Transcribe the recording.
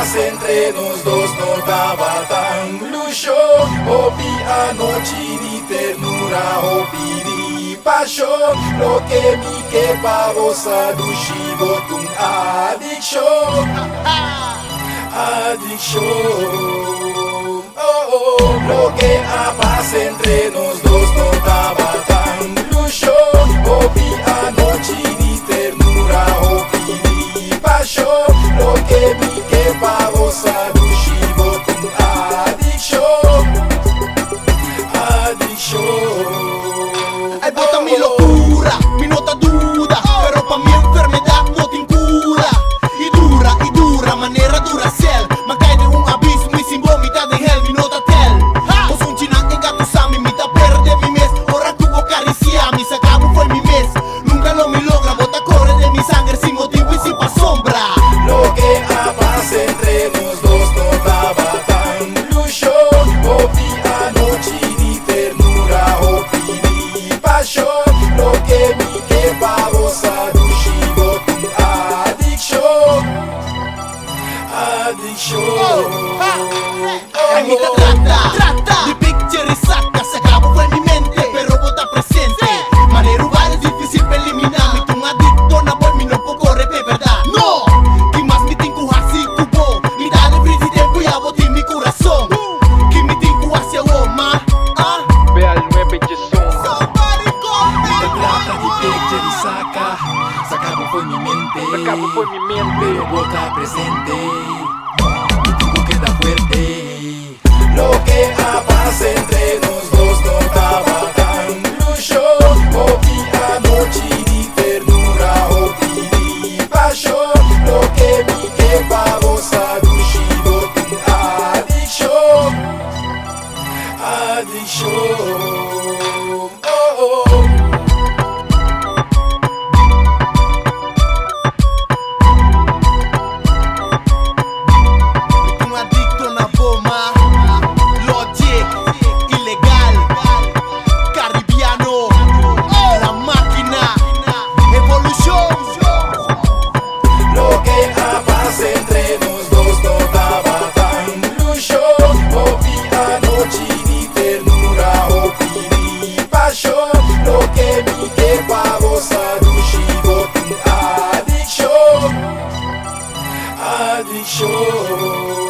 paz entre nós dois não tava tão luxo. Ouvi a noite de ternura, ouvi de paixão. Lo que me quebra você do chivo, tum adicção. Adicção. Lo que a paz entre nós dois não tava tão luxo. Ouvi a noite de ternura, ouvi de paixão. Lo que me quebra você do chivo, tum adicção. Adicção. Ay, bota mi locura, mi nota duda, pero pa mi enfermedad no tem cura. Y dura, manera Duracell, me cae de un abismo y sin vomita de hell, mi nota tel. Vos un chinán que gato sami, mitad verde mi mes, ahora tu boca acaricia, mi sacabo fue mi mes. Nunca lo me logra, bota corre de mi sangre sin motivo y sin pa' sombra. Lo que a paz entre nós dois não tava tão luxo. Ouvi a noite de ternura, ouvi de paixão. Lo que me quebra você do chivo, tum adicção. Adicção. Ay, mi trata, mi picture y saca, se acabó fue mi mente, pero bota presente. Manera urbana es difícil para eliminar, mi un adicto na boy, mi no puedo correr, de verdad. No, que más me tengo así cubo, mi dale free tiempo y a botar mi corazón. Que me tengo hacia Oma, Ve al 9 Jesús. somebody call me. Me trata de picture y saca, sacabo foi mi mente. Sacabo foi mi mente. Pero bota presente. Mi tipo queda fuerte. Lo que a paz entre nós dois não tava tão luxo. Ouvi a noite de ternura, ouvi de paixão. Lo que me quebra você do chivo, tum adicção. Adicção. Un adicto na bomba, Logic, ilegal, Caribiano, la máquina, Evolution. Lo que a paz entre nós dois não tava tão luxo. Ouvi a noite de ternura, ouvi de paixão. Lo que me quebra você do chivo, tum adicção. Adicção.